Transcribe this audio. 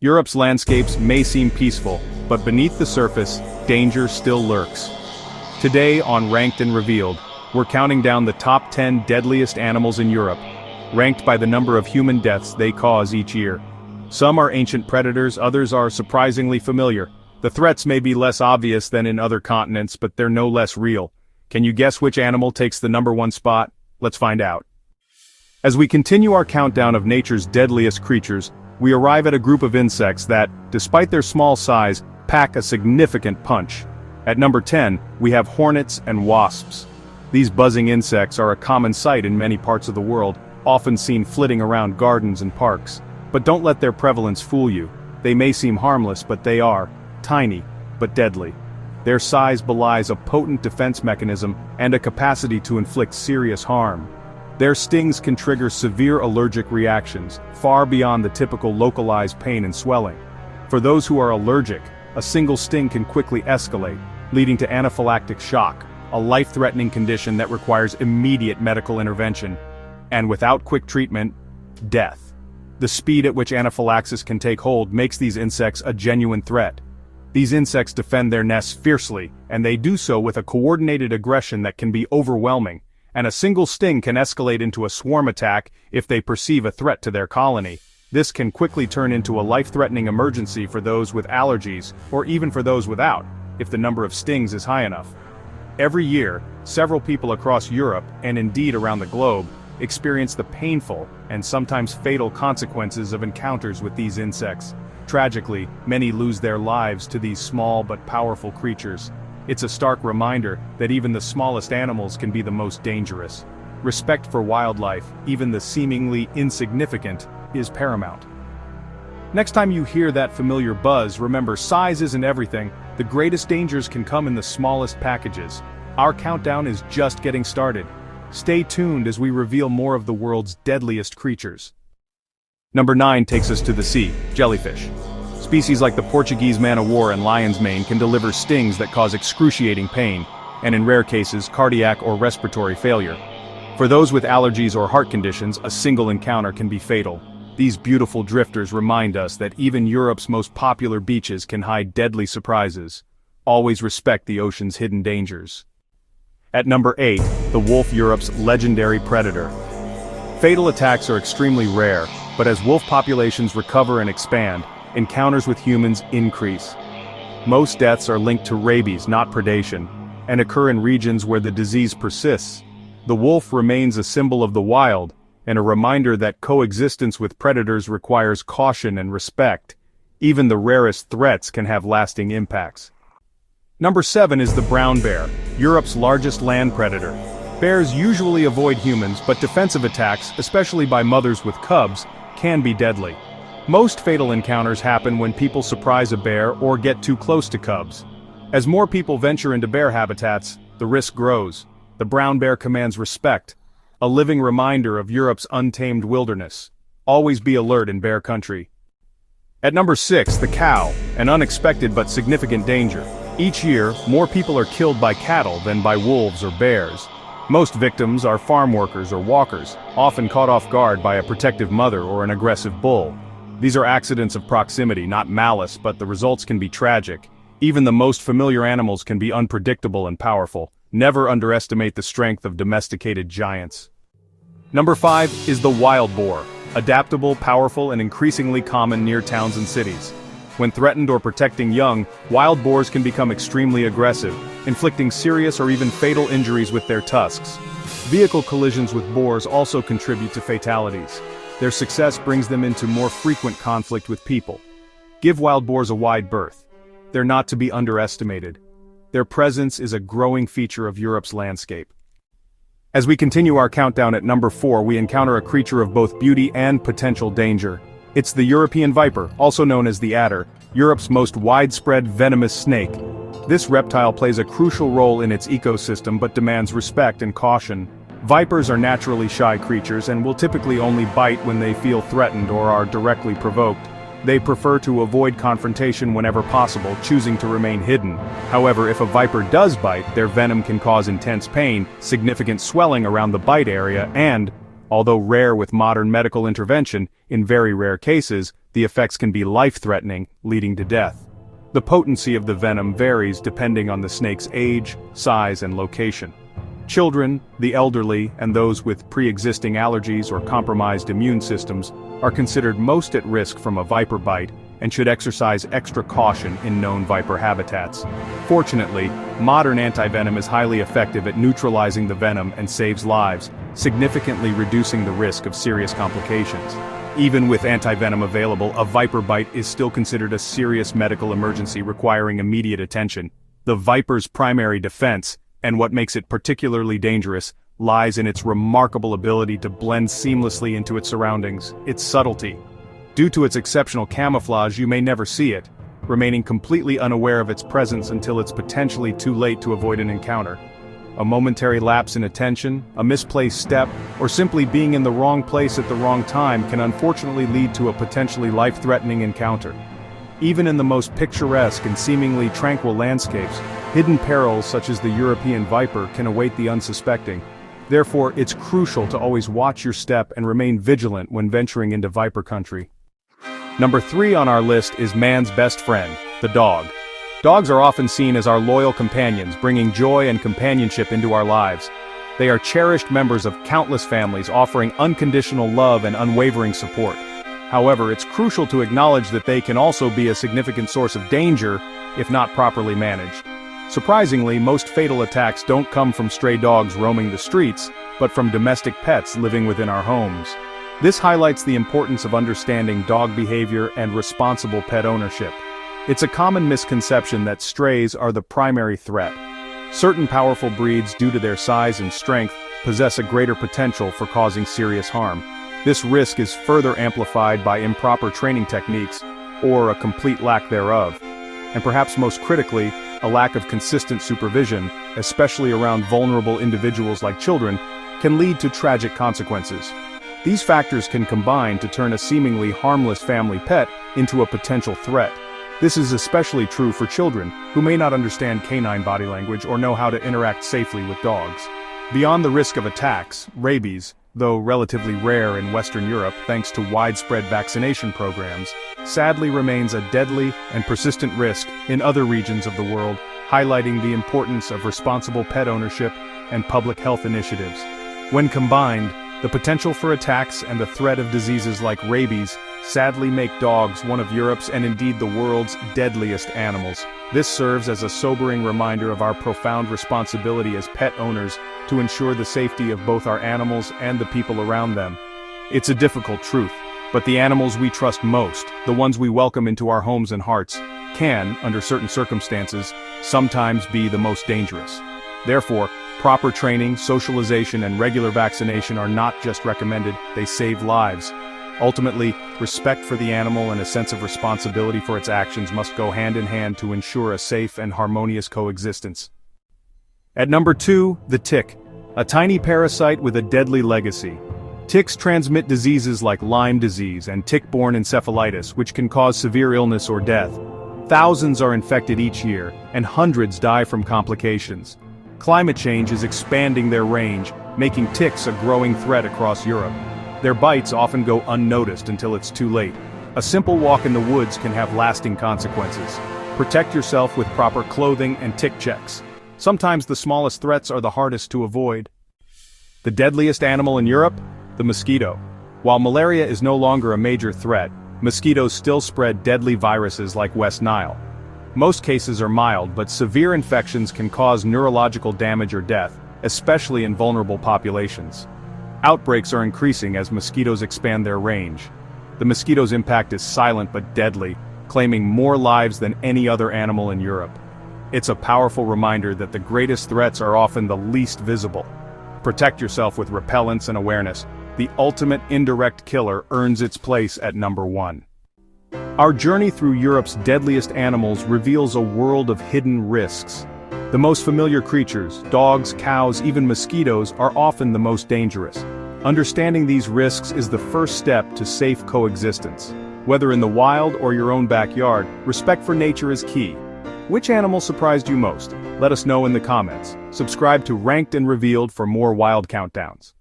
Europe's landscapes may seem peaceful, but beneath the surface, danger still lurks. Today on Ranked and Revealed, we're counting down the top 10 deadliest animals in Europe, ranked by the number of human deaths they cause each year. Some are ancient predators, others are surprisingly familiar. The threats may be less obvious than in other continents, but they're no less real. Can you guess which animal takes the #1 spot? Let's find out. As we continue our countdown of nature's deadliest creatures, we arrive at a group of insects that, despite their small size, pack a significant punch. At number 10, we have hornets and wasps. These buzzing insects are a common sight in many parts of the world, often seen flitting around gardens and parks. But don't let their prevalence fool you. They may seem harmless, but they are tiny, but deadly. Their size belies a potent defense mechanism and a capacity to inflict serious harm. Their stings can trigger severe allergic reactions, far beyond the typical localized pain and swelling. For those who are allergic, a single sting can quickly escalate, leading to anaphylactic shock, a life-threatening condition that requires immediate medical intervention. And without quick treatment, death. The speed at which anaphylaxis can take hold makes these insects a genuine threat. These insects defend their nests fiercely, and they do so with a coordinated aggression that can be overwhelming, and a single sting can escalate into a swarm attack if they perceive a threat to their colony. This can quickly turn into a life-threatening emergency for those with allergies, or even for those without, if the number of stings is high enough. Every year, several people across Europe, and indeed around the globe, experience the painful and sometimes fatal consequences of encounters with these insects. Tragically, many lose their lives to these small but powerful creatures. It's a stark reminder that even the smallest animals can be the most dangerous. Respect for wildlife, even the seemingly insignificant, is paramount. Next time you hear that familiar buzz, remember, size isn't everything. The greatest dangers can come in the smallest packages. Our countdown is just getting started. Stay tuned as we reveal more of the world's deadliest creatures. Number 9 takes us to the sea, jellyfish. Species like the Portuguese man-o'-war and lion's mane can deliver stings that cause excruciating pain, and in rare cases, cardiac or respiratory failure. For those with allergies or heart conditions, a single encounter can be fatal. These beautiful drifters remind us that even Europe's most popular beaches can hide deadly surprises. Always respect the ocean's hidden dangers. At number 8, the wolf, Europe's legendary predator. Fatal attacks are extremely rare, but as wolf populations recover and expand, encounters with humans increase. Most deaths are linked to rabies, not predation, and occur in regions where the disease persists. The wolf remains a symbol of the wild, and a reminder that coexistence with predators requires caution and respect. Even the rarest threats can have lasting impacts. Number 7 is the brown bear, Europe's largest land predator. Bears usually avoid humans, but defensive attacks, especially by mothers with cubs, can be deadly. Most fatal encounters happen when people surprise a bear or get too close to cubs. As more people venture into bear habitats, the risk grows. The brown bear commands respect, a living reminder of Europe's untamed wilderness. Always be alert in bear country. At number 6, the cow, an unexpected but significant danger. Each year, more people are killed by cattle than by wolves or bears. Most victims are farm workers or walkers, often caught off guard by a protective mother or an aggressive bull. These are accidents of proximity, not malice, but the results can be tragic. Even the most familiar animals can be unpredictable and powerful. Never underestimate the strength of domesticated giants. Number 5 is the wild boar, adaptable, powerful, and increasingly common near towns and cities. When threatened or protecting young, wild boars can become extremely aggressive, inflicting serious or even fatal injuries with their tusks. Vehicle collisions with boars also contribute to fatalities. Their success brings them into more frequent conflict with people. Give wild boars a wide berth. They're not to be underestimated. Their presence is a growing feature of Europe's landscape. As we continue our countdown at number 4, we encounter a creature of both beauty and potential danger. It's the European viper, also known as the adder, Europe's most widespread venomous snake. This reptile plays a crucial role in its ecosystem but demands respect and caution. Vipers are naturally shy creatures and will typically only bite when they feel threatened or are directly provoked. They prefer to avoid confrontation whenever possible, choosing to remain hidden. However, if a viper does bite, their venom can cause intense pain, significant swelling around the bite area, and, although rare with modern medical intervention, in very rare cases, the effects can be life-threatening, leading to death. The potency of the venom varies depending on the snake's age, size, and location. Children, the elderly, and those with pre-existing allergies or compromised immune systems are considered most at risk from a viper bite and should exercise extra caution in known viper habitats. Fortunately, modern antivenom is highly effective at neutralizing the venom and saves lives, significantly reducing the risk of serious complications. Even with antivenom available, a viper bite is still considered a serious medical emergency requiring immediate attention. The viper's primary defense, and what makes it particularly dangerous, lies in its remarkable ability to blend seamlessly into its surroundings, its subtlety. Due to its exceptional camouflage, you may never see it, remaining completely unaware of its presence until it's potentially too late to avoid an encounter. A momentary lapse in attention, a misplaced step, or simply being in the wrong place at the wrong time can unfortunately lead to a potentially life-threatening encounter. Even in the most picturesque and seemingly tranquil landscapes, hidden perils such as the European viper can await the unsuspecting. Therefore, it's crucial to always watch your step and remain vigilant when venturing into viper country. Number 3 on our list is man's best friend, the dog. Dogs are often seen as our loyal companions, bringing joy and companionship into our lives. They are cherished members of countless families, offering unconditional love and unwavering support. However, it's crucial to acknowledge that they can also be a significant source of danger if not properly managed. Surprisingly, most fatal attacks don't come from stray dogs roaming the streets, but from domestic pets living within our homes. This highlights the importance of understanding dog behavior and responsible pet ownership. It's a common misconception that strays are the primary threat. Certain powerful breeds, due to their size and strength, possess a greater potential for causing serious harm. This risk is further amplified by improper training techniques, or a complete lack thereof. And perhaps most critically, a lack of consistent supervision, especially around vulnerable individuals like children, can lead to tragic consequences. These factors can combine to turn a seemingly harmless family pet into a potential threat. This is especially true for children, who may not understand canine body language or know how to interact safely with dogs. Beyond the risk of attacks, rabies, though relatively rare in Western Europe thanks to widespread vaccination programs, sadly remains a deadly and persistent risk in other regions of the world, highlighting the importance of responsible pet ownership and public health initiatives. When combined, the potential for attacks and the threat of diseases like rabies sadly make dogs one of Europe's and indeed the world's deadliest animals. This serves as a sobering reminder of our profound responsibility as pet owners to ensure the safety of both our animals and the people around them. It's a difficult truth, but the animals we trust most, the ones we welcome into our homes and hearts, can, under certain circumstances, sometimes be the most dangerous. Therefore, proper training, socialization, and regular vaccination are not just recommended, they save lives. Ultimately, respect for the animal and a sense of responsibility for its actions must go hand in hand to ensure a safe and harmonious coexistence. At number 2, the tick, a tiny parasite with a deadly legacy. Ticks transmit diseases like Lyme disease and tick-borne encephalitis, which can cause severe illness or death. Thousands are infected each year, and hundreds die from complications. Climate change is expanding their range, making ticks a growing threat across Europe. Their bites often go unnoticed until it's too late. A simple walk in the woods can have lasting consequences. Protect yourself with proper clothing and tick checks. Sometimes the smallest threats are the hardest to avoid. The deadliest animal in Europe? The mosquito. While malaria is no longer a major threat, mosquitoes still spread deadly viruses like West Nile. Most cases are mild, but severe infections can cause neurological damage or death, especially in vulnerable populations. Outbreaks are increasing as mosquitoes expand their range. The mosquito's impact is silent but deadly, claiming more lives than any other animal in Europe. It's a powerful reminder that the greatest threats are often the least visible. Protect yourself with repellents and awareness. The ultimate indirect killer earns its place at number 1. Our journey through Europe's deadliest animals reveals a world of hidden risks. The most familiar creatures, dogs, cows, even mosquitoes, are often the most dangerous. Understanding these risks is the first step to safe coexistence. Whether in the wild or your own backyard, respect for nature is key. Which animal surprised you most? Let us know in the comments. Subscribe to Ranked and Revealed for more wild countdowns.